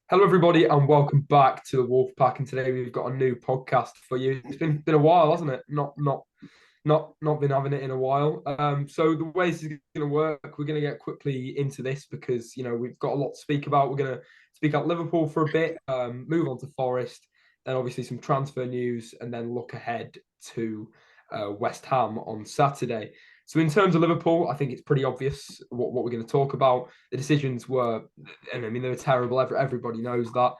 Hello, everybody, and welcome back to the Wolfpack. And today we've got a new podcast for you. It's been a while, hasn't it? Not been having it in a while. So the way this is going to work, we're going to get quickly into this because we've got a lot to speak about. We're going to speak about Liverpool for a bit, move on to Forrest, then obviously some transfer news, and then look ahead to West Ham on Saturday. So in terms of Liverpool, I think it's pretty obvious what we're going to talk about. The decisions were, and I mean, they were terrible. Everybody knows that.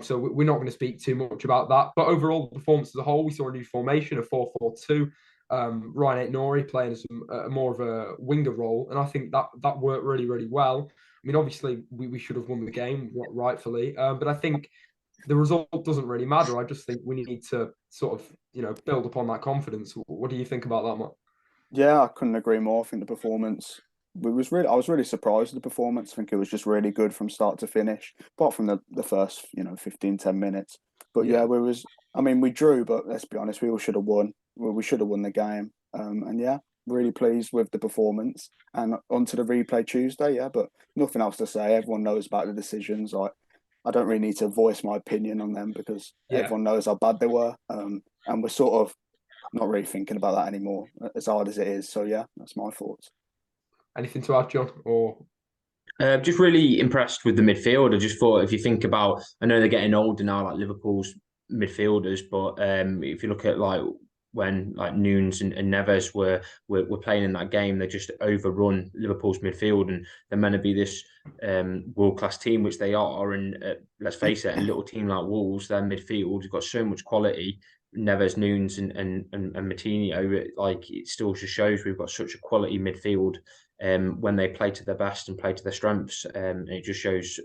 So we're not going to speak too much about that. But overall, the performance as a whole, we saw a new formation, a 4-4-2. Ryan Aït-Nouri playing as more of a winger role, and I think that worked really well. I mean, obviously we should have won the game rightfully, but I think the result doesn't really matter. I just think we need to sort of build upon that confidence. What do you think about that, Matt? Yeah, I couldn't agree more. I think the performance I was really surprised with the performance. I think it was just really good from start to finish, apart from the first, 15-10 minutes. But yeah, Yeah. we drew, but let's be honest, we all should have won. We should have won the game. And yeah, really pleased with the performance. And on to the replay Tuesday, yeah, but nothing else to say. Everyone knows about the decisions. I don't really need to voice my opinion on them because Yeah. everyone knows how bad they were. And we're sort of not really thinking about that anymore, as hard as it is. So yeah, that's my thoughts. Anything to add, John? Or Just really impressed with the midfield. I just thought if you think about, I know they're getting older now, like Liverpool's midfielders, but if you look at like when like Nunes and Neves were playing in that game, they just overrun Liverpool's midfield, and they're meant to be this world class team, which they are. And let's face it, a little team like Wolves, their midfield has got so much quality. Neves, Nunes, and Martinho, like it still just shows we've got such a quality midfield when they play to their best and play to their strengths. It just shows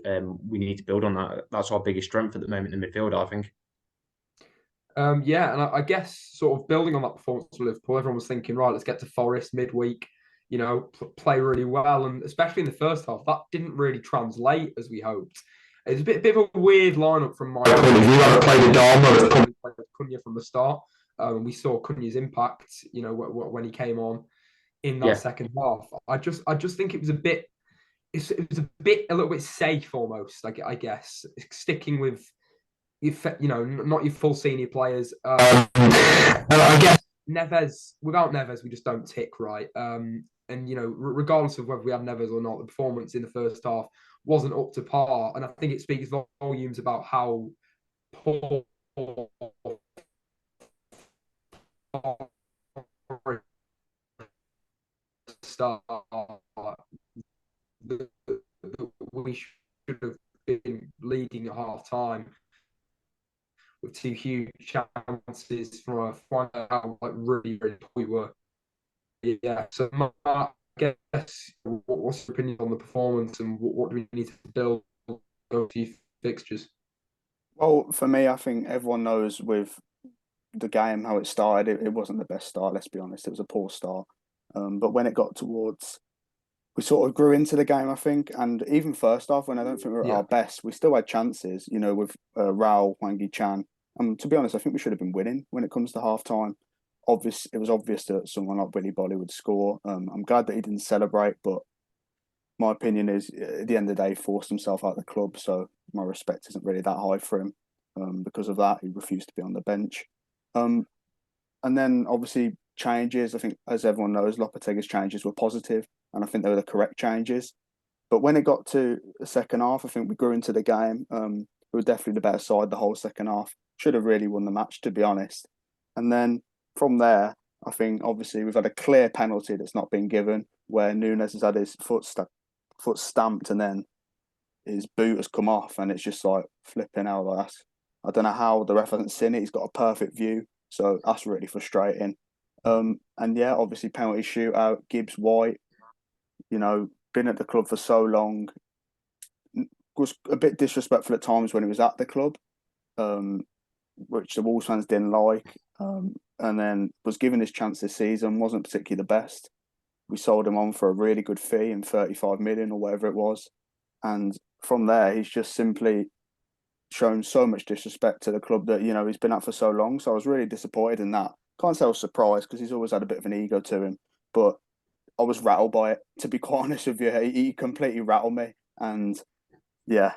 we need to build on that. That's our biggest strength at the moment in the midfield, I think. yeah, and I guess sort of building on that performance for Liverpool, everyone was thinking, right, let's get to Forest midweek, play really well, and especially in the first half, that didn't really translate as we hoped. It's a bit of a weird lineup from my point of view. I played a Dharma, probably played Cunha from the start, and we saw Cunha's impact, when he came on in that Yeah, second half. I just think it was a bit, it was a little bit safe almost. I guess sticking with not your full senior players. I guess Neves, without Neves, we just don't tick right. And regardless of whether we had Neves or not, the performance in the first half wasn't up to par, and I think it speaks volumes about how poor start we should have been leading at half time with two huge chances from how like really we were. Yeah. So I guess what's your opinion on the performance and what do we need to build over the fixtures? Well, for me, I think everyone knows with the game how it started. It wasn't the best start. Let's be honest. It was a poor start. But when it got towards, we sort of grew into the game, I think. And even first half, when I don't think we were at Yeah. our best, we still had chances. With Raul, Wangi Chan. And to be honest, I think we should have been winning when it comes to half time. It was obvious that someone like Willy Bolly would score. I'm glad that he didn't celebrate, but my opinion is at the end of the day, he forced himself out of the club. So my respect isn't really that high for him. Because of that, he refused to be on the bench. Um, and then obviously changes. I think, as everyone knows, Lopetegui's changes were positive, and I think they were the correct changes. But when it got to the second half, I think we grew into the game. We were definitely the better side the whole second half. Should have really won the match, to be honest. And then from there, I think obviously we've had a clear penalty that's not been given, where Nunes has had his foot stamped, and then his boot has come off, and it's just like flipping out like that. I don't know how the ref hasn't seen it. He's got a perfect view, so that's really frustrating. And yeah, obviously penalty shootout. Gibbs White, been at the club for so long, was a bit disrespectful at times when he was at the club, um, which the Wolves fans didn't like. And then was given his chance this season, wasn't particularly the best. We sold him on for a really good fee in 35 million or whatever it was. And from there, he's just simply shown so much disrespect to the club that, he's been at for so long. So I was really disappointed in that. Can't say I was surprised because he's always had a bit of an ego to him. But I was rattled by it, to be quite honest with you. He completely rattled me. And yeah,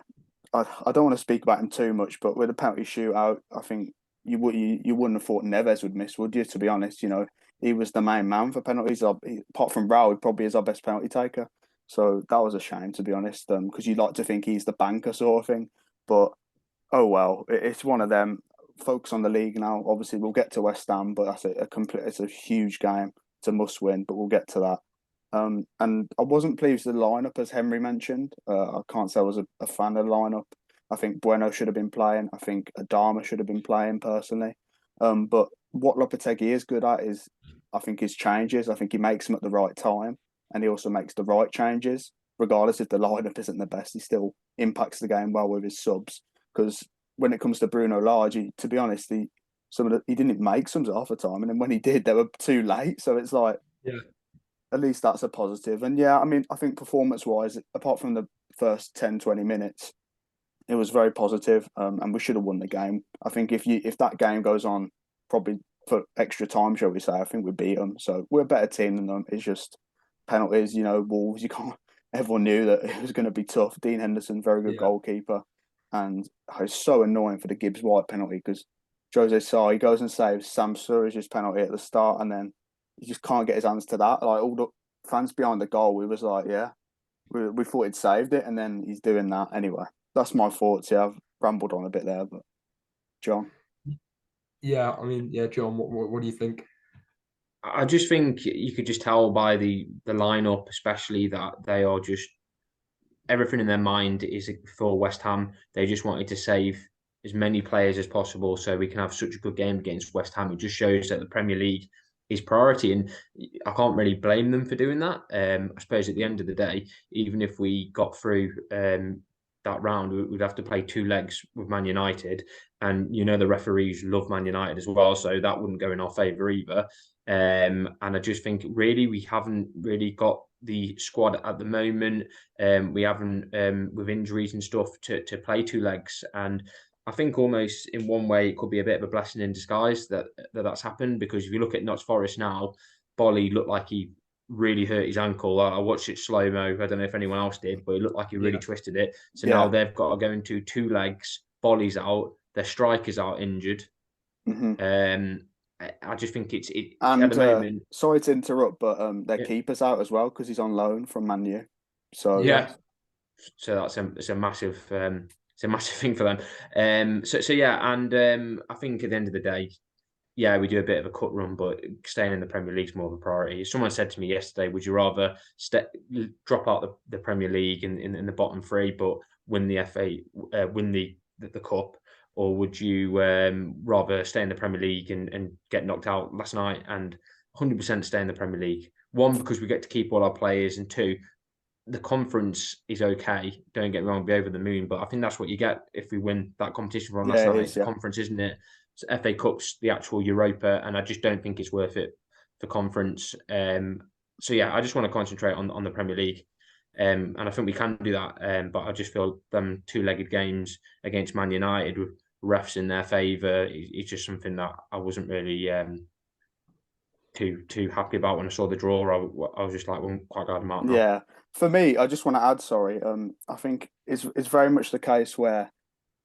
I don't want to speak about him too much, but with a penalty shootout, I think you wouldn't have thought Neves would miss, would you? To be honest, he was the main man for penalties. Apart from Raul, he probably is our best penalty taker. So that was a shame, to be honest, because you'd like to think he's the banker sort of thing. But oh well, it's one of them. Focus on the league now. Obviously, we'll get to West Ham, but that's it's a huge game. It's a must win, but we'll get to that. And I wasn't pleased with the lineup, as Henry mentioned. I can't say I was a fan of the lineup. I think Bueno should have been playing. I think Adama should have been playing personally. But what Lopetegui is good at is, I think, his changes. I think he makes them at the right time, and he also makes the right changes. Regardless if the lineup isn't the best, he still impacts the game well with his subs. Because when it comes to Bruno Lage, to be honest, he didn't make subs at half the time, and then when he did, they were too late. So it's like, Yeah. At least that's a positive. And yeah, I mean, I think performance-wise, apart from the first 10, 20 minutes, it was very positive, and we should have won the game. I think if that game goes on probably for extra time, shall we say, I think we beat them. So we're a better team than them. It's just penalties, Wolves. You can't. Everyone knew that it was going to be tough. Dean Henderson, very good goalkeeper, and it's so annoying for the Gibbs White penalty because Jose Sarr, he goes and saves Sam Surridge's penalty at the start, and then he just can't get his hands to that. Like all the fans behind the goal, we was like, yeah, we thought he'd saved it, and then he's doing that anyway. That's my thoughts. Yeah, I've rambled on a bit there, but John. Yeah, I mean, yeah, John, what do you think? I just think you could just tell by the lineup, especially, that they are just everything in their mind is for West Ham. They just wanted to save as many players as possible so we can have such a good game against West Ham. It just shows that the Premier League is priority, and I can't really blame them for doing that. I suppose at the end of the day, even if we got through that round, we'd have to play 2 legs with Man United, and the referees love Man United as well, so that wouldn't go in our favour either. And I just think really we haven't really got the squad at the moment. We haven't with injuries and stuff to play 2 legs, and I think almost in one way it could be a bit of a blessing in disguise that's happened, because if you look at Notts Forest now, Bolly looked like he really hurt his ankle. I watched it slow mo. I don't know if anyone else did, but it looked like he really twisted it. So now they've got to go into 2 legs. Bolly's out. Their strikers are injured. Mm-hmm. I just think it's and at the moment. Sorry to interrupt, but their keeper's out as well because he's on loan from Man U. So so it's a massive thing for them. So yeah, and I think at the end of the day, yeah, we do a bit of a cut run, but staying in the Premier League is more of a priority. Someone said to me yesterday, would you rather drop out the Premier League in the bottom 3, but win the FA, win the cup, or would you rather stay in the Premier League and get knocked out last night? And 100% stay in the Premier League. 1, because we get to keep all our players, and 2, the conference is okay. Don't get me wrong, be over the moon, but I think that's what you get if we win that competition from last night. It's the conference, isn't it? So FA Cup's the actual Europa, and I just don't think it's worth it for conference. So yeah, I just want to concentrate on the Premier League, and I think we can do that. But I just feel them 2-legged games against Man United with refs in their favour is just something that I wasn't really too happy about when I saw the draw. I was just like, well, I'm quite glad I'm out now. Yeah, for me, I just want to add. Sorry, I think it's very much the case where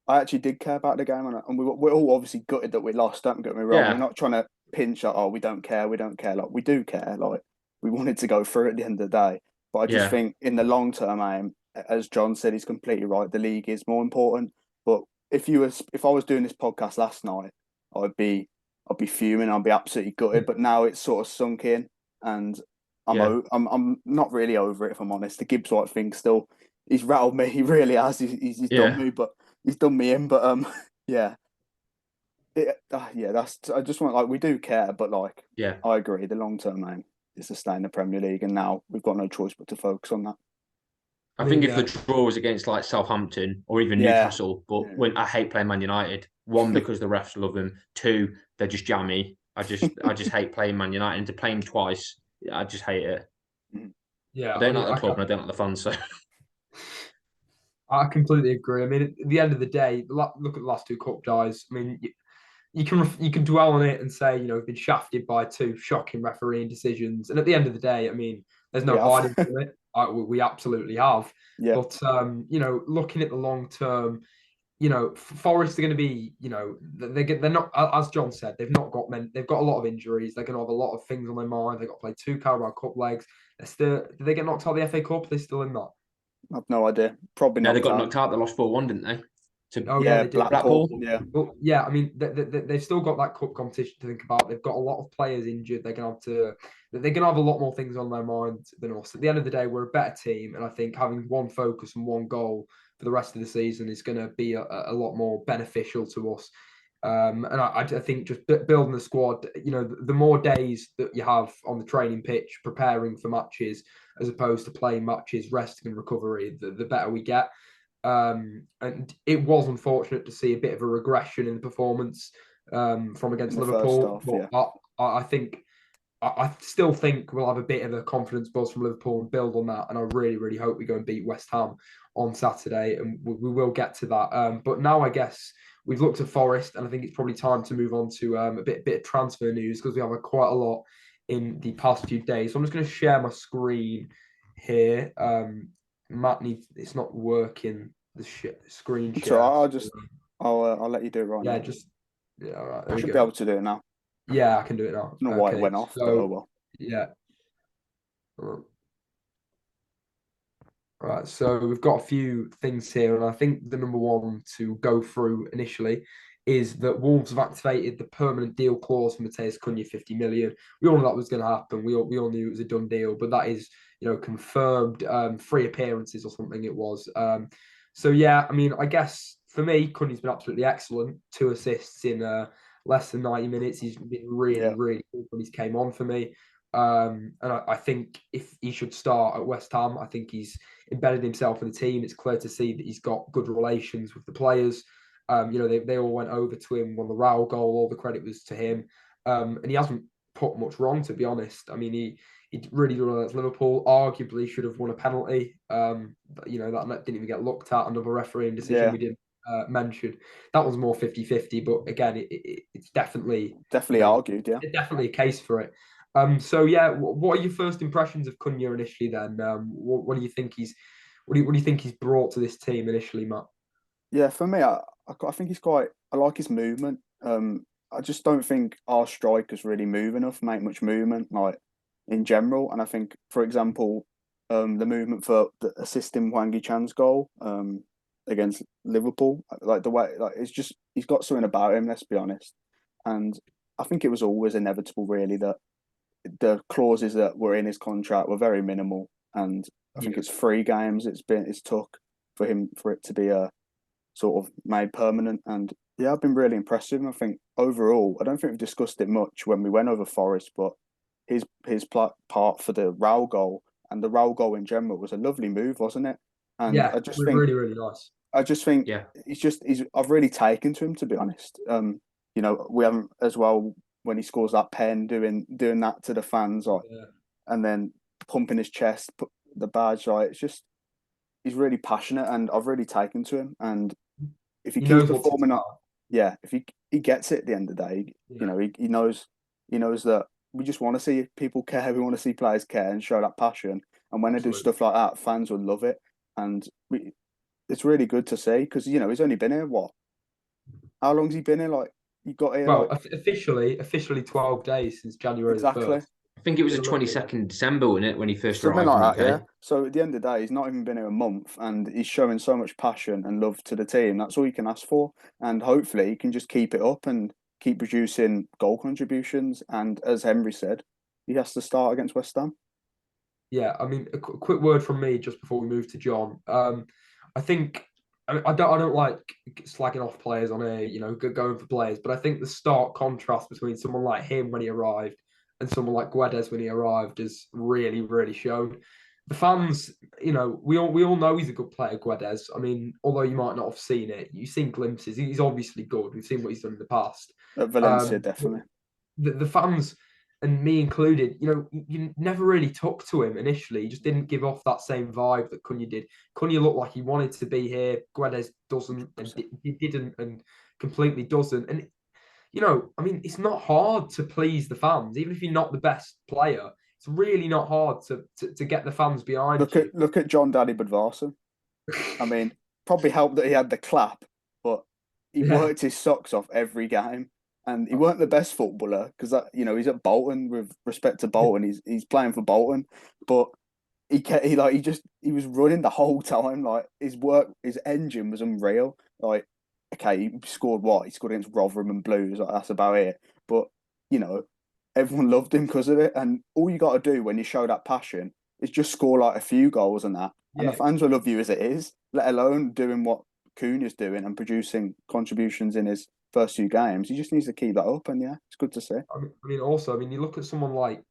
I actually did care about the game, and we're all obviously gutted that we lost. Don't get me wrong. Yeah. We're not trying to pinch like, oh, we don't care. Like, we do care. Like, we wanted to go through at the end of the day. But I just think in the long term aim, as John said, he's completely right. The league is more important. But if I was doing this podcast last night, I'd be fuming. I'd be absolutely gutted. But now it's sort of sunk in, and I'm not really over it, if I'm honest. The Gibbs White thing still, he's rattled me. He really has. He's done me, but he's done me in. But yeah. That's. I just want, like, we do care, but like, I agree. The long term aim is to stay in the Premier League, and now we've got no choice but to focus on that. I think if the draw was against like Southampton or even Newcastle, but when I hate playing Man United, 1, because the refs love them, 2, they're just jammy. I just hate playing Man United, and to play them twice, I just hate it. Yeah, I don't like the club and I don't like the fans. So I completely agree. I mean, at the end of the day, look at the last 2 cup ties. I mean, you can dwell on it and say, we've been shafted by 2 shocking refereeing decisions, and at the end of the day, I mean, there's no hiding from it. We absolutely have. Yeah, But looking at the long term, Forest are going to be, they're not, as John said, they've not got they've got a lot of injuries. They're going to have a lot of things on their mind. They've got to play 2 Carabao Cup legs. Did they get knocked out of the FA Cup? They're still in that. I've no idea. Probably No, they knocked got out. knocked out. They lost 4-1, didn't they? Oh yeah, Yeah, they did. Blackpool. Blackpool. Yeah, Well, yeah, I mean, they've still got that cup competition to think about. They've got a lot of players injured. They're gonna have a lot more things on their mind than us. At the end of the day, we're a better team, and I think having one focus and one goal for the rest of the season is going to be a lot more beneficial to us. And I think just building the squad, the more days that you have on the training pitch preparing for matches, as opposed to playing matches, resting and recovery, the better we get. And it was unfortunate to see a bit of a regression in the performance from against in the first Liverpool. half. Yeah, But I still think we'll have a bit of a confidence buzz from Liverpool and build on that. And I really, really hope we go and beat West Ham on Saturday, and we will get to that. But now I guess we've looked at Forest, and I think it's probably time to move on to a bit of transfer news, because we have quite a lot in the past few days. So I'm just going to share my screen here. Matt it's not working, the screen share. so I'll let you do it right now. All right. I should be able to do it now. Yeah, I can do it now. I don't know why it went off, but oh well. Yeah. Right, so we've got a few things here, and I think the number one to go through initially is that Wolves have activated the permanent deal clause for Matheus Cunha, 50 million. We all knew that was going to happen. We all knew it was a done deal, but that is, confirmed. 3 appearances or something it was. So yeah, I mean, I guess for me, Cunha's been absolutely excellent. 2 assists in less than 90 minutes. He's been really, really good when he's came on for me. And I think if he should start at West Ham, I think he's embedded himself in the team. It's clear to see that he's got good relations with the players. They all went over to him, won the Raul goal. All the credit was to him. And he hasn't put much wrong, to be honest. I mean, he really did well at Liverpool. Arguably should have won a penalty. That didn't even get looked at under the refereeing decision we didn't mention. That was more 50-50, but again, it's definitely argued. Yeah, definitely a case for it. So yeah, what are your first impressions of Cunha initially? Then, what do you think what do you think he's brought to this team initially, Matt? Yeah, for me, I think I like his movement. I just don't think our strikers really move enough, make much movement, like in general. And I think, for example, the movement for assisting Hwang Hee-chan's goal against Liverpool, like the way, like it's just he's got something about him. Let's be honest. And I think it was always inevitable, really, that the clauses that were in his contract were very minimal, and I think it's 3 games it's took for it to be sort of made permanent. And yeah, I've been really impressed with him. I think overall, I don't think we've discussed it much when we went over Forest, but his part for the Raul goal and the Raul goal in general was a lovely move, wasn't it? And yeah, I just think really, really nice. I just think I've really taken to him, to be honest. We haven't as well when he scores that pen, doing that to the fans, and then pumping his chest, put the badge, it's just he's really passionate, and I've really taken to him. And if he keeps performing if he gets it at the end of the day, he knows that we just want to see people care, we want to see players care and show that passion. And when they do stuff like that, fans will love it, and it's really good to see, because he's only been here how long's he been here? Like, he got here. Well, officially 12 days since January. Exactly. The 1st. I think it was the 22nd December, wasn't it, when he first Something arrived like in the that, UK? yeah. So at the end of the day, he's not even been here a month, and he's showing so much passion and love to the team. That's all you can ask for, and hopefully he can just keep it up and keep producing goal contributions. And as Henry said, he has to start against West Ham. Yeah, I mean, a quick word from me just before we move to John. I think I don't like slagging off players on going for players, but I think the stark contrast between someone like him when he arrived and someone like Guedes when he arrived is really, really shown. The fans, we all know he's a good player, Guedes. I mean, although you might not have seen it, you've seen glimpses. He's obviously good. We've seen what he's done in the past. At Valencia, definitely. The fans, and me included, you never really took to him initially. He just didn't give off that same vibe that Cunha did. Cunha looked like he wanted to be here. Guedes doesn't, and he didn't, and completely doesn't. And I mean, it's not hard to please the fans, even if you're not the best player. it's really not hard to get the fans behind you. Look at John Daddy Budvarson. I mean, probably helped that he had the clap, but he worked his socks off every game, and he weren't the best footballer because he's at Bolton. With respect to Bolton, he's playing for Bolton, but he was running the whole time. Like his engine was unreal. Like, okay, he scored what? He scored against Rotherham and Blues. Like, that's about it. But everyone loved him because of it. And all you got to do when you show that passion is just score like a few goals and that, and the fans will love you as it is. Let alone doing what Cunha's doing and producing contributions in his first few games. He just needs to keep that up, and it's good to see. You look at someone like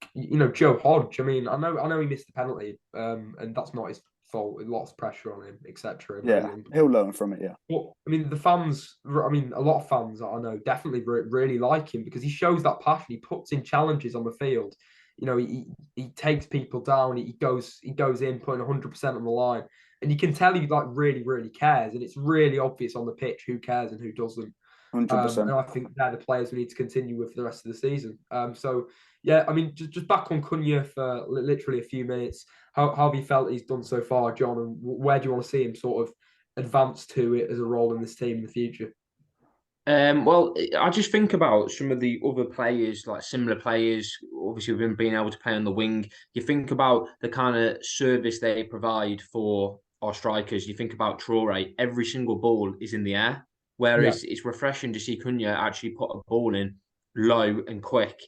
Joe Hodge. I know he missed the penalty, and that's not his fault. Lots of pressure on him, etc. Yeah, he'll learn from it. Yeah, but the fans. A lot of fans I know definitely really like him because he shows that passion. He puts in challenges on the field. He takes people down. He goes in, putting 100% on the line, and you can tell he really, really cares. And it's really obvious on the pitch who cares and who doesn't. 100%. And I think they're the players we need to continue with for the rest of the season. Just back on Cunha for literally a few minutes. How have you felt he's done so far, John? And where do you want to see him sort of advance to it as a role in this team in the future? Well, I just think about some of the other players, like similar players, obviously we've been being able to play on the wing. You think about the kind of service they provide for our strikers. You think about Traore, every single ball is in the air. Whereas it's refreshing to see Cunha actually put a ball in low and quick.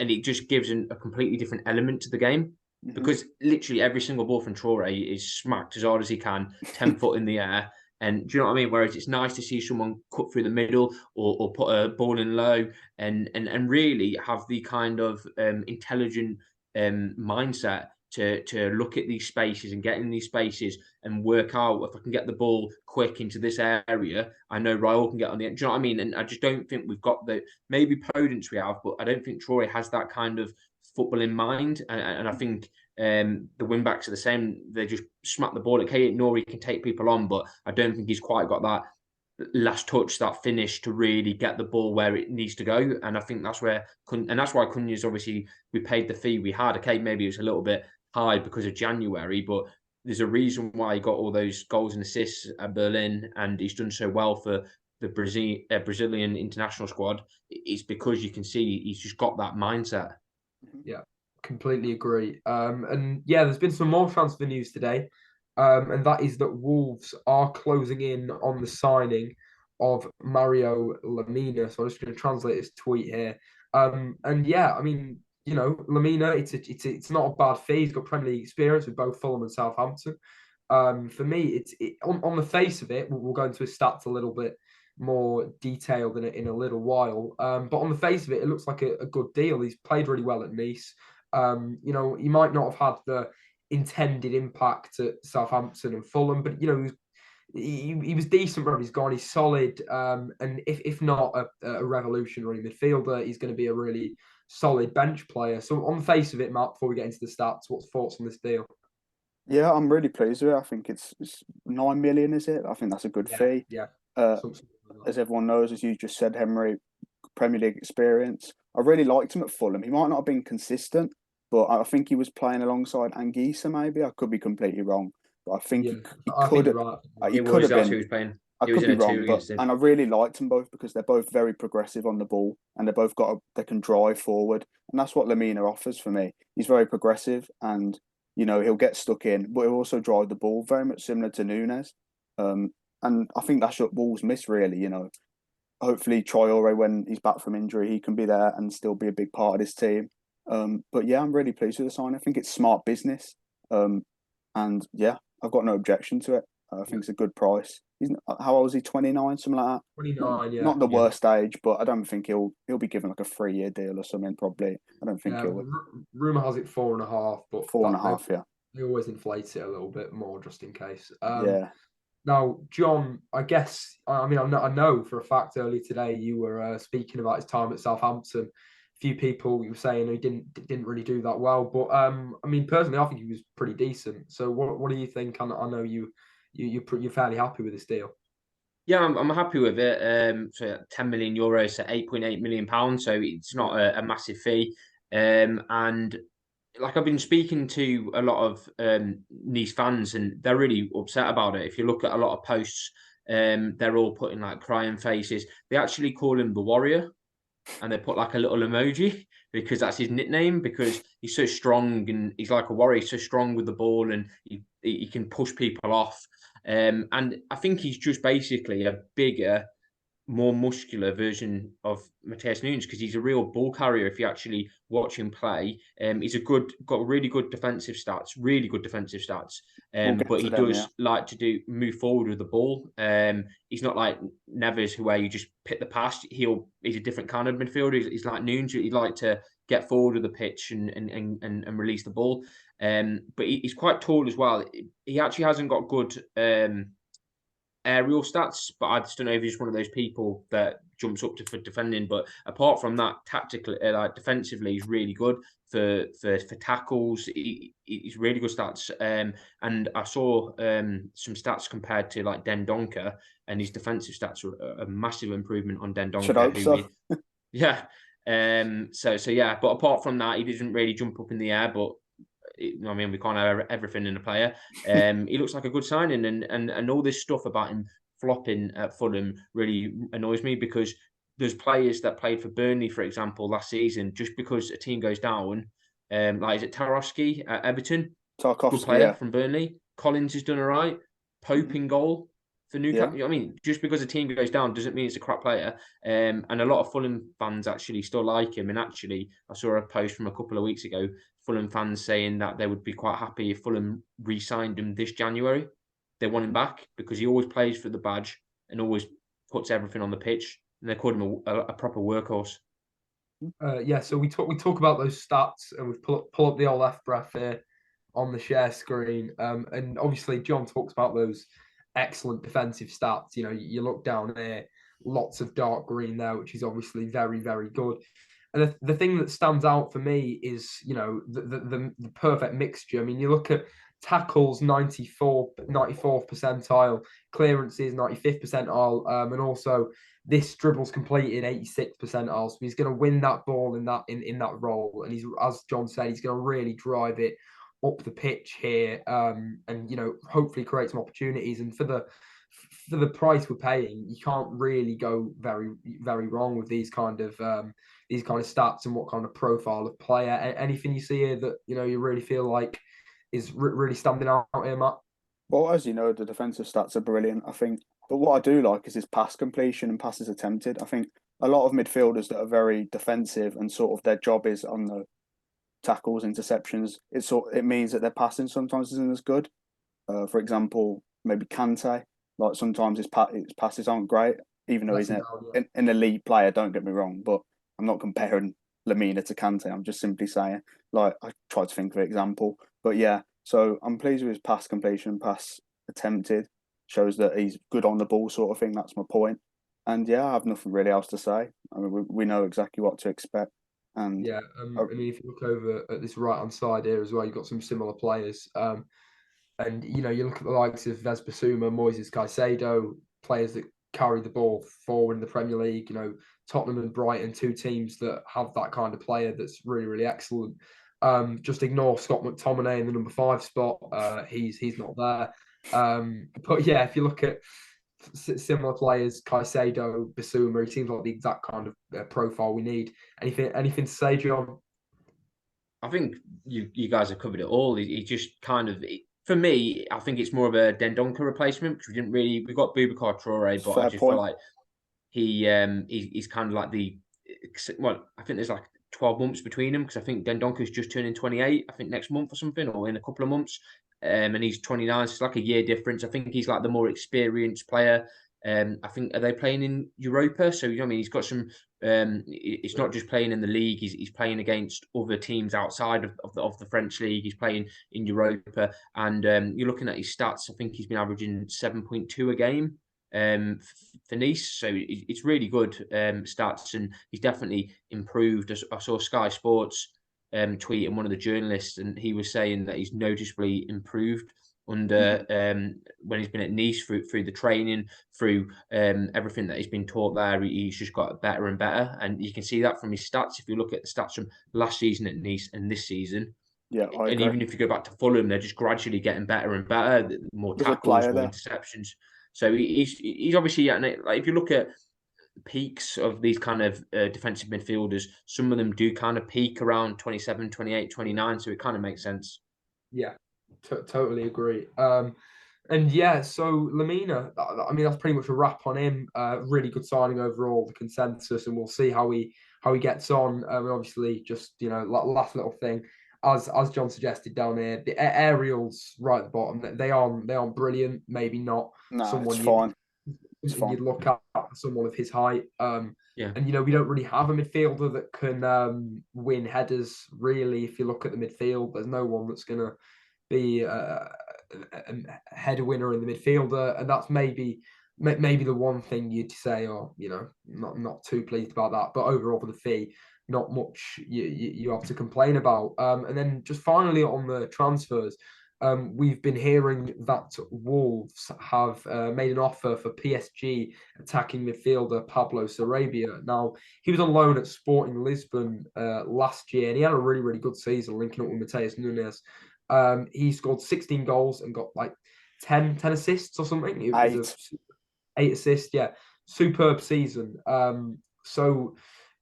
And it just gives a completely different element to the game. Mm-hmm. Because literally every single ball from Traore is smacked as hard as he can, 10 foot in the air. And do you know what I mean? Whereas it's nice to see someone cut through the middle or put a ball in low and really have the kind of intelligent mindset to look at these spaces and get in these spaces and work out if I can get the ball quick into this area. I know Raul can get on the end. Do you know what I mean? And I just don't think we've got maybe Podence we have, but I don't think Traore has that kind of football in mind. And I think the wing backs are the same. They just smack the ball. Okay, Nori can take people on, but I don't think he's quite got that last touch, that finish to really get the ball where it needs to go. And I think that's why Cunha's obviously, we paid the fee we had. Okay, maybe it was a little bit high because of January, but there's a reason why he got all those goals and assists at Berlin, and he's done so well for the Brazilian international squad. It's because you can see he's just got that mindset. Yeah, completely agree. There's been some more transfer news today, and that is that Wolves are closing in on the signing of Mario Lemina. So I'm just going to translate his tweet here. Lemina, it's not a bad fee. He's got Premier League experience with both Fulham and Southampton. For me, on the face of it, we'll go into his stats a little bit more detailed in a little while. But on the face of it, it looks like a good deal. He's played really well at Nice. He might not have had the intended impact at Southampton and Fulham, but he was decent wherever he's gone. He's solid, and if not a revolutionary midfielder, he's going to be a really solid bench player. So on the face of it, Matt, before we get into the stats, what's thoughts on this deal? Yeah, I'm really pleased with it. I think it's 9 million, is it? I think that's a good fee. Yeah. As everyone knows, as you just said, Henry, Premier League experience. I really liked him at Fulham. He might not have been consistent, but I think he was playing alongside Anguissa, maybe. I could be completely wrong. But I think he could have been. He was playing. I could be wrong, and I really liked them both because they're both very progressive on the ball, and they both they can drive forward, and that's what Lemina offers for me. He's very progressive, and he'll get stuck in, but he'll also drive the ball, very much similar to Nunes. And I think that's what Wolves miss, really. Hopefully Traore, when he's back from injury, he can be there and still be a big part of this team. But yeah, I'm really pleased with the sign. I think it's smart business, and yeah, I've got no objection to it. I think it's a good price. How old is he? 29, something like that. 29, yeah. Not the worst age, but I don't think he'll be given like a 3-year deal or something. Probably, I don't think he'll. Rumor has it 4.5, but 4.5. Yeah, they always inflate it a little bit more just in case. Yeah. Now, John, I guess I know for a fact earlier today you were speaking about his time at Southampton. A few people you were saying he didn't really do that well, but personally, I think he was pretty decent. So, what do you think? I know you're fairly happy with this deal. Yeah, I'm happy with it. So 10 million euros, so 8.8 million pounds. So it's not a massive fee. And like I've been speaking to a lot of Nice fans, and they're really upset about it. If you look at a lot of posts, they're all putting like crying faces. They actually call him the Warrior, and they put like a little emoji because that's his nickname, because he's so strong and he's like a warrior. He's so strong with the ball, and he can push people off. And I think he's just basically a bigger, more muscular version of Mateus Nunes, because he's a real ball carrier. If you actually watch him play, he's got really good defensive stats, really good defensive stats. We'll get But to he them, yeah. does like to move forward with the ball. He's not like Neves, where you just pick the pass. He's a different kind of midfielder. He's like Nunes. He'd like to get forward with the pitch and release the ball. But he's quite tall as well. He actually hasn't got good aerial stats, but I just don't know if he's one of those people that jumps up for defending. But apart from that, tactically, like defensively, he's really good for tackles. He's really good stats. And I saw some stats compared to like Dendoncker, and his defensive stats were a massive improvement on Should Dendoncker, hope who so. yeah. So yeah, but apart from that, he doesn't really jump up in the air, but I mean, we can't have everything in a player. He looks like a good signing, and all this stuff about him flopping at Fulham really annoys me, because there's players that played for Burnley, for example, last season, just because a team goes down. Like, is it Tarkowski at Everton? Good Tarkovsky, player yeah. from Burnley. Collins has done all right. Pope in goal for Yeah. Newcastle. I mean, just because a team goes down doesn't mean it's a crap player. And a lot of Fulham fans actually still like him. And actually, I saw a post from a couple of weeks ago, Fulham fans saying that they would be quite happy if Fulham re-signed him this January. They want him back because he always plays for the badge and always puts everything on the pitch. And they called him a proper workhorse. Yeah, so we talk about those stats, and we've pull up the old F breath here on the share screen. And obviously John talks about those excellent defensive stats. You know, you look down here, lots of dark green there, which is obviously very, very good. And the thing that stands out for me is, you know, the perfect mixture. I mean, you look at tackles 94th percentile, clearances 95th percentile, and also this dribbles completed 86th percentile. So he's going to win that ball in that role, and he's, as John said, he's going to really drive it up the pitch here, and you know, hopefully create some opportunities. And for the price we're paying, you can't really go very, very wrong with these kind of stats and what kind of profile of player. Anything you see here that, you know, you really feel like is really standing out here, Matt? Well, as you know, the defensive stats are brilliant, I think. But what I do like is his pass completion and passes attempted. I think a lot of midfielders that are very defensive and sort of their job is on the tackles, interceptions, it means that their passing sometimes isn't as good. For example, maybe Kante, like sometimes his passes aren't great, even though he's an elite player. Don't get me wrong, but I'm not comparing Lamina to Kante. I'm just simply saying, like, I tried to think of an example, but yeah. So I'm pleased with his pass completion, pass attempted. Shows that he's good on the ball, sort of thing. That's my point. And yeah, I have nothing really else to say. I mean, we know exactly what to expect. And Yeah, I mean, if you look over at this right hand side here as well, you've got some similar players. And you know, you look at the likes of Vespa-Suma, Moises Caicedo, players that carry the ball forward in the Premier League. You know, Tottenham and Brighton, two teams that have that kind of player that's really, really excellent. Just ignore Scott McTominay in the number 5 spot. He's not there. But yeah, if you look at similar players, Caicedo, Bissouma, he seems like the exact kind of profile we need. Anything to say, John? I think you guys have covered it all. He just kind of, for me, I think it's more of a Dendoncker replacement, because we got Boubacar Traore, but I fair just feel point. like he's kind of like I think there's like 12 months between them, because I think Dendonker's just turning 28, I think next month or something, or in a couple of months. And he's 29, so it's like a year difference. I think he's like the more experienced player. I think, are they playing in Europa? So, you know what I mean, he's got some. It's not just playing in the league. He's playing against other teams outside of the French league. He's playing in Europa, and you're looking at his stats. I think he's been averaging 7.2 a game for Nice, so it's really good stats, and he's definitely improved. I saw Sky Sports tweeting one of the journalists, and he was saying that he's noticeably improved under when he's been at Nice, through the training, through everything that he's been taught there. He's just got better and better, and you can see that from his stats. If you look at the stats from last season at Nice and this season, Yeah, I And agree. even if you go back to Fulham, they're just gradually getting better and better. More There's a tackles, player more there. interceptions. So he's obviously, like if you look at peaks of these kind of defensive midfielders, some of them do kind of peak around 27, 28, 29. So it kind of makes sense. Yeah, totally agree. And yeah, so Lamina, I mean, that's pretty much a wrap on him. Really good signing overall, the consensus, and we'll see how he gets on. And obviously, just last little thing, as John suggested down here, the aerials right at the bottom, they aren't brilliant. Maybe not No, it's someone fine. It's something fine. you'd look at for someone of his height. Yeah. And we don't really have a midfielder that can win headers. Really, if you look at the midfield, there's no one that's going to be a header winner in the midfielder, and that's maybe the one thing you'd say, or not too pleased about that. But overall, for the fee, not much you have to complain about. And then just finally on the transfers. We've been hearing that Wolves have made an offer for PSG attacking midfielder Pablo Sarabia. Now, he was on loan at Sporting Lisbon last year, and he had a really, really good season linking up with Mateus Nunes. He scored 16 goals and got like 10 assists or something. It was 8 assists, yeah. Superb season.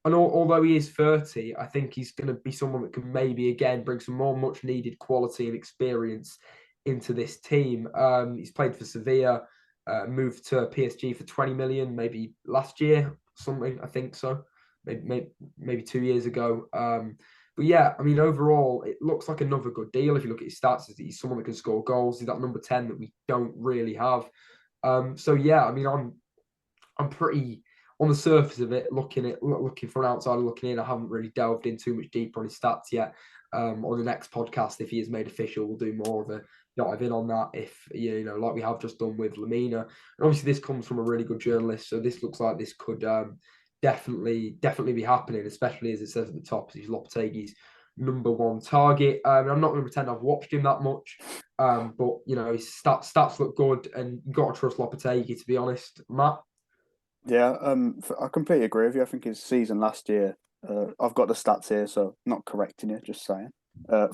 And although he is 30, I think he's going to be someone that can maybe again bring some more much needed quality and experience into this team. He's played for Sevilla, moved to PSG for 20 million, maybe last year, something, I think so. Maybe 2 years ago. But yeah, I mean, overall, it looks like another good deal. If you look at his stats, he's someone that can score goals. He's that number 10 that we don't really have. So yeah, I mean, I'm pretty on the surface of it, looking for an outsider looking in. I haven't really delved in too much deeper on his stats yet. On the next podcast, if he is made official, we'll do more of a dive in on that. If like we have just done with Lamina, and obviously this comes from a really good journalist, so this looks like this could definitely be happening, especially as it says at the top, he's Lopetegui's number one target. I'm not going to pretend I've watched him that much, but his stats look good, and you got to trust Lopetegui, to be honest, Matt. Yeah, I completely agree with you. I think his season last year, I've got the stats here, so not correcting you, just saying.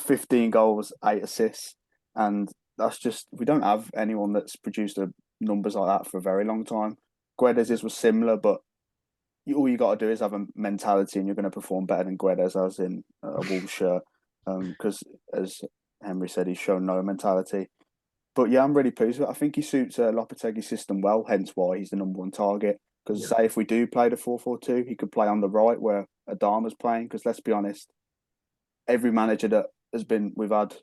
15 goals, 8 assists, and that's just we don't have anyone that's produced numbers like that for a very long time. Guedes was similar, but all you got to do is have a mentality, and you're going to perform better than Guedes has in a Wolves shirt. Because as Henry said, he's shown no mentality. But yeah, I'm really pleased with it. I think he suits Lopetegui's system well, hence why he's the number one target. Because say if we do play the 4-4-2, he could play on the right where Adama's playing. Because let's be honest, every manager that we've had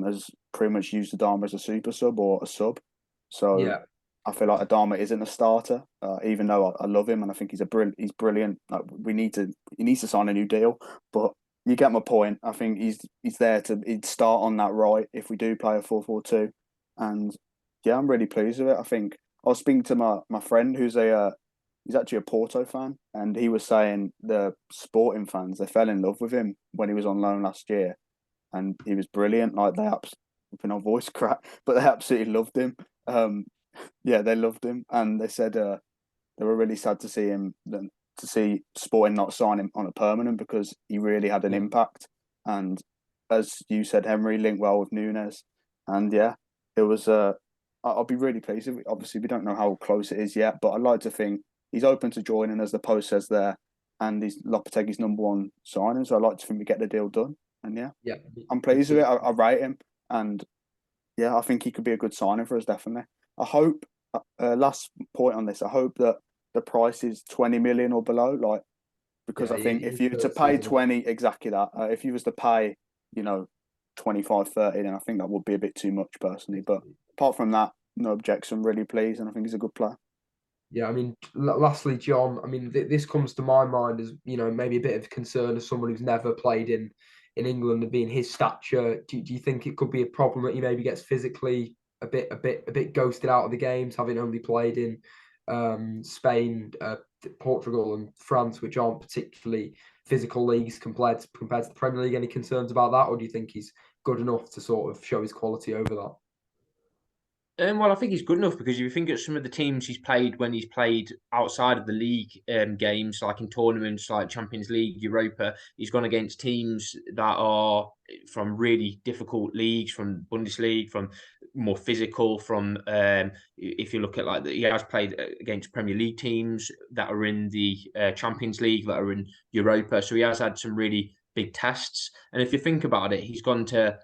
has pretty much used Adama as a super sub or a sub. So Yeah. I feel like Adama isn't a starter, even though I love him and I think he's brilliant. Like, he needs to sign a new deal, but you get my point. I think he's there he'd start on that right if we do play a 4-4-2, and yeah, I'm really pleased with it. I think I was speaking to my friend who's he's actually a Porto fan, and he was saying the Sporting fans, they fell in love with him when he was on loan last year, and he was brilliant. Like they our voice crack, but they absolutely loved him. Yeah, they loved him, and they said they were really sad to see Sporting not sign him on a permanent because he really had an impact. And as you said, Henry linked well with Nunes, and yeah, it was. I'll be really pleased. Obviously, we don't know how close it is yet, but I'd like to think he's open to joining, as the post says there, and he's Lopetegui's number one signing. So I'd like to think we get the deal done. And yeah, I'm pleased with it. I rate him, and yeah, I think he could be a good signing for us. Definitely. I hope. Last point on this. I hope that the price is 20 million or below. Like, because I think if you were to pay 20, exactly that. If you was to pay, 25, 30, then I think that would be a bit too much personally. But apart from that, no objection. Really pleased, and I think he's a good player. Yeah, I mean, lastly, John, I mean, this comes to my mind as, maybe a bit of concern as someone who's never played in England and being his stature. Do you think it could be a problem that he maybe gets physically a bit ghosted out of the games, having only played in Spain, Portugal, and France, which aren't particularly physical leagues compared to the Premier League? Any concerns about that, or do you think he's good enough to sort of show his quality over that? Well, I think he's good enough because if you think of some of the teams he's played when he's played outside of the league games, like in tournaments like Champions League, Europa, he's gone against teams that are from really difficult leagues, from Bundesliga, from more physical. From if you look at he has played against Premier League teams that are in the Champions League, that are in Europa, so he has had some really big tests. And if you think about it, he's gone to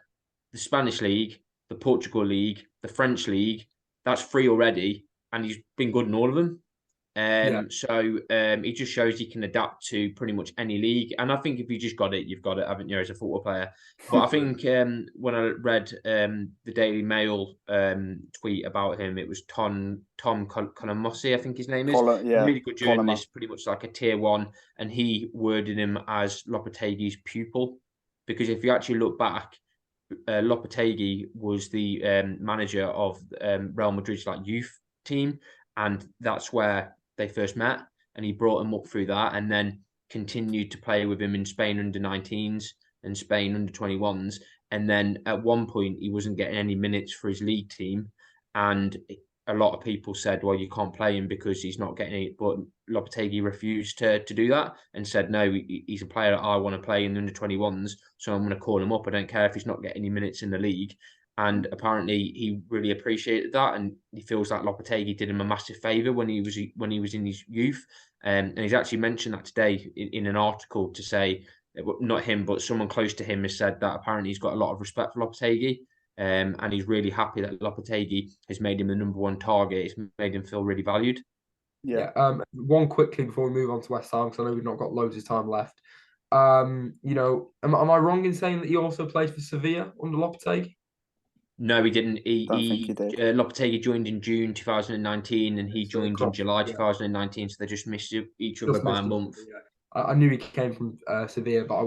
the Spanish League, the Portugal League, the French League. That's three already, and he's been good in all of them. So it just shows he can adapt to pretty much any league. And I think if you just got it, you've got it, haven't you, as a football player? But I think when I read the Daily Mail tweet about him, it was Tom Colamosi, I think his name is. Really good journalist, pretty much like a tier one. And he worded him as Lopetegui's pupil. Because if you actually look back, Lopetegui was the manager of Real Madrid's youth team, and that's where they first met. And he brought him up through that, and then continued to play with him in Spain under 19s and Spain under 21s. And then at one point, he wasn't getting any minutes for his league team, and a lot of people said, well, you can't play him because he's not getting it. But Lopetegui refused to do that and said, no, he's a player that I want to play in the under 21s. So I'm going to call him up. I don't care if he's not getting any minutes in the league. And apparently he really appreciated that. And he feels like Lopetegui did him a massive favour when he was in his youth. And he's actually mentioned that today in an article to say, not him, but someone close to him has said that apparently he's got a lot of respect for Lopetegui. And he's really happy that Lopetegui has made him the number one target. It's made him feel really valued. Yeah. One quickly before we move on to West Ham, because I know we've not got loads of time left. Am I wrong in saying that he also played for Sevilla under Lopetegui? No, he didn't. Don't think he did. Lopetegui joined in June 2019, and he joined in July 2019. So they just missed each other by a month. I knew he came from Sevilla, but I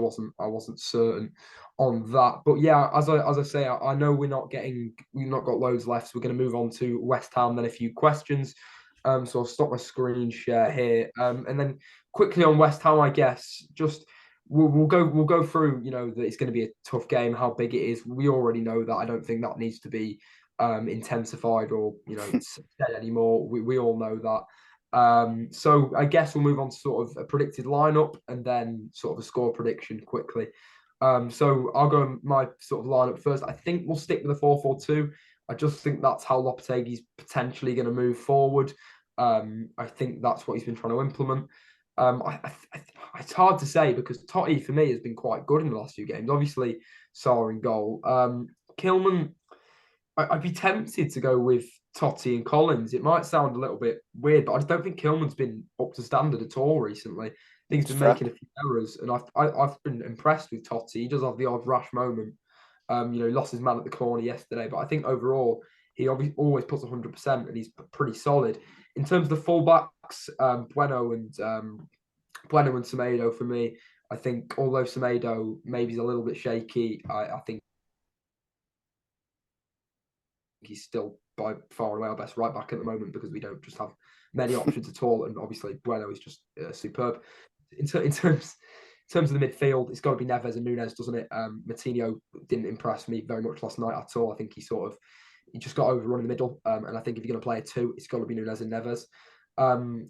wasn't certain on that. But yeah, as I say, I know we've not got loads left. So we're going to move on to West Ham, then a few questions. So I'll stop my screen share here, and then quickly on West Ham, I guess just. We'll go through, that it's going to be a tough game, how big it is. We already know that. I don't think that needs to be intensified or, said anymore. We all know that. So I guess we'll move on to sort of a predicted lineup and then sort of a score prediction quickly. So I'll go my sort of lineup first. I think we'll stick with the 4-4-2. I just think that's how Lopetegui's potentially going to move forward. I think that's what he's been trying to implement. It's hard to say because Totti for me has been quite good in the last few games. Obviously, Sarr in goal. Kilman, I'd be tempted to go with Totti and Collins. It might sound a little bit weird, but I just don't think Kilman's been up to standard at all recently. I think he's been making a few errors, and I've been impressed with Totti. He does have the odd rash moment. He lost his man at the corner yesterday, but I think overall he always puts 100%, and he's pretty solid. In terms of the fullbacks, Bueno and Semedo for me, I think although Semedo maybe is a little bit shaky, I think he's still by far and away our best right back at the moment because we don't just have many options at all, and obviously Bueno is just superb. In terms of the midfield, it's got to be Neves and Nunes, doesn't it? Matinho didn't impress me very much last night at all. I think he just got overrun in the middle. And I think if you're going to play a two, it's got to be Nunes and Neves. On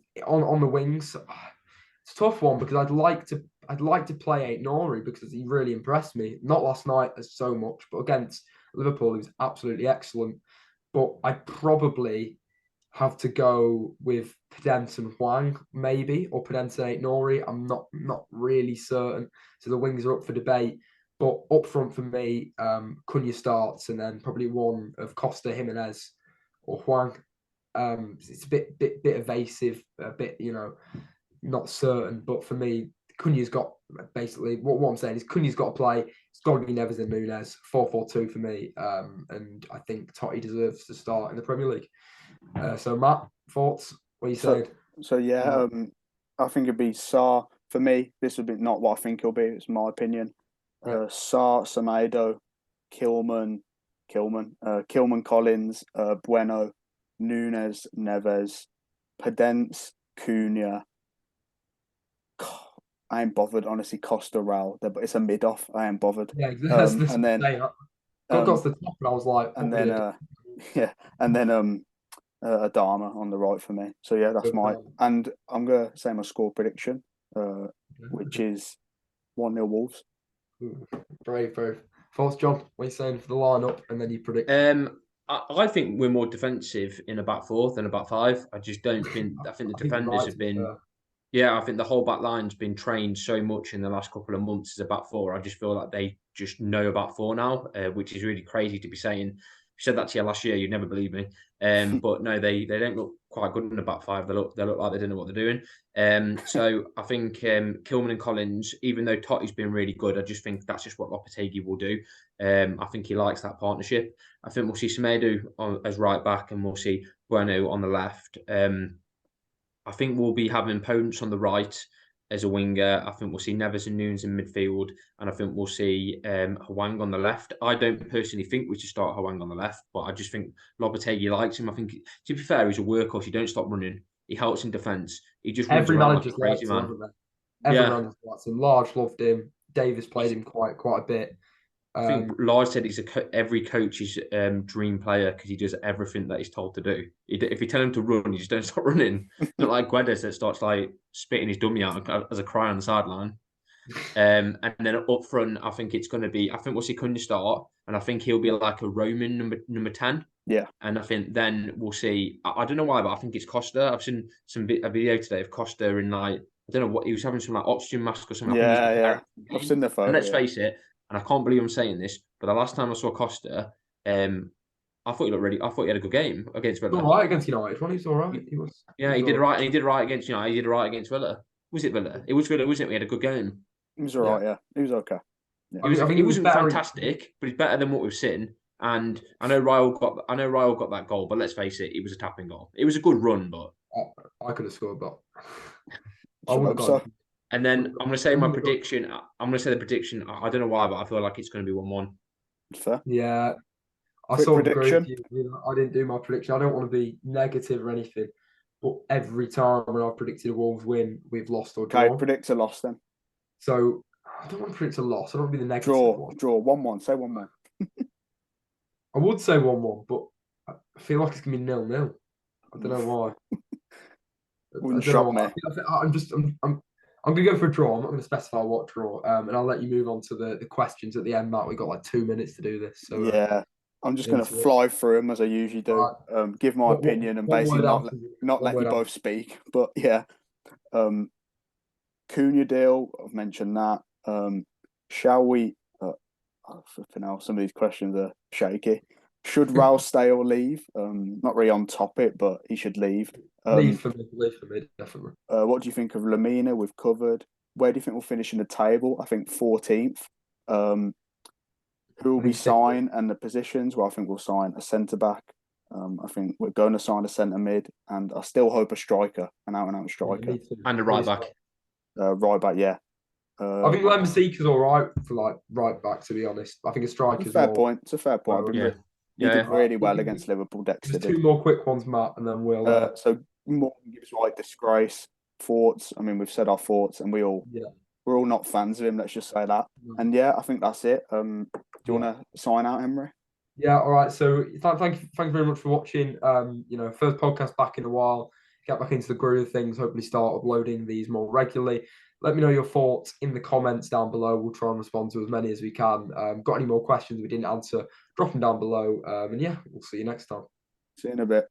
the wings, it's a tough one because I'd like to play Aït-Nouri because he really impressed me. Not last night as so much, but against Liverpool, he was absolutely excellent. But I'd probably have to go with Podence and Hwang, maybe, or Podence and Aït-Nouri. I'm not really certain. So the wings are up for debate. But up front for me, Cunha starts, and then probably one of Costa, Jimenez, or Hwang. It's a bit evasive, a bit not certain. But for me, Cunha's got basically what I'm saying is Cunha's got to play. It's got to be Neves and Nunes. 4-4-2 for me, and I think Totti deserves to start in the Premier League. So Matt, thoughts? What are you saying? So yeah, I think it'd be Sarr for me. This would be not what I think it'll be. It's my opinion. Sarr, Semedo, Kilman, Collins, Bueno, Nunes, Neves, Podence, Cunha. I ain't bothered, honestly. Costa, Raul, but it's a mid-off. I ain't bothered. Yeah, exactly. And then got to the top, and I was like, and then Yeah, and then Adama on the right for me. So yeah, that's and I'm gonna say my score prediction, which is 1-0 Wolves. Brave. Forrest, John, what are you saying for the lineup, and then you predict? I think we're more defensive in a back four than a back five. I just don't think. I think the defenders have been. Yeah, I think the whole back line's been trained so much in the last couple of months as a back four. I just feel like they just know about four now, which is really crazy to be saying. If you said that to you last year, you'd never believe me. But no, they don't look quite good in the back five. They look like they don't know what they're doing. So I think Kilman and Collins, even though Totti's been really good, I just think that's just what Lopetegui will do. I think he likes that partnership. I think we'll see Semedo as right back, and we'll see Bueno on the left. I think we'll be having Ponce on the right as a winger. I think we'll see Neves and Nunes in midfield, and I think we'll see Hwang on the left. I don't personally think we should start Hwang on the left, but I just think Lopetegui likes him. I think, to be fair, he's a workhorse. He don't stop running. He helps in defence. He just runs around like a crazy man. Every manager likes him. Large loved him. Davis played him quite a bit. I think Lars said he's every coach's dream player because he does everything that he's told to do. If you tell him to run, he just don't stop running. Not like Guedes that starts like spitting his dummy out as a cry on the sideline. And then up front, I think it's going to be. I think we'll see Cunha start, and I think he'll be like a Roman number 10. Yeah. And I think then we'll see. I don't know why, but I think it's Costa. I've seen a video today of Costa in like I don't know what he was having some like oxygen mask or something. Yeah. I've seen the photo. And let's face it. And I can't believe I'm saying this, but the last time I saw Costa, I thought he looked really. I thought he had a good game against Villa. All right against United. He was all right. He was. Yeah, he did right, and he did right against United. He did right against Villa. Was it Villa? It was Villa, wasn't it? We had a good game. He was all right. Yeah, he was okay. Yeah. He wasn't fantastic, but he's better than what we've seen. And I know Ryle got that goal, but let's face it, it was a tapping goal. It was a good run, but I could have scored, but I would have so. And then I'm going to say my prediction. I'm going to say the prediction. I don't know why, but I feel like it's going to be 1-1. Fair. Yeah. I didn't do my prediction. I don't want to be negative or anything, but every time when I've predicted a Wolves win, we've lost or drawn. Okay, predict a loss then. So I don't want to predict a loss. I don't want to be the negative one. Draw 1-1. Say 1-1. I would say 1-1, but I feel like it's going to be 0-0. I don't know why. Wouldn't shock me. I'm going to go for a draw. I'm not going to specify what draw. And I'll let you move on to the questions at the end, Matt. We've got like 2 minutes to do this. So yeah, I'm just going to fly through them as I usually do. Right. Give my opinion and basically not let you both speak. But yeah, Cunha deal, I've mentioned that. Shall we... flipping out, some of these questions are shaky. Should Raul stay or leave? Not really on topic, but he should leave. Leave for me, definitely. What do you think of Lamina? We've covered. Where do you think we'll finish in the table? I think 14th. Who will we sign and the positions? Well, I think we'll sign a centre-back. I think we're going to sign a centre-mid, and I still hope a striker, an out-and-out striker. And a right-back. Right-back, yeah. I think Lemsika's all right for like right-back, to be honest. I think a striker's fair point. It's a fair point. He did really well against Liverpool. Dexter did. 2 more quick ones, Matt, and then we'll... So Morgan gives right disgrace. Thoughts? I mean, we've said our thoughts, and we're all not fans of him. Let's just say that. And yeah, I think that's it. Do you want to sign out, Emery? Yeah. All right. So thank you very much for watching. First podcast back in a while. Get back into the groove of things. Hopefully, start uploading these more regularly. Let me know your thoughts in the comments down below. We'll try and respond to as many as we can. Got any more questions we didn't answer? Drop them down below. And yeah, we'll see you next time. See you in a bit.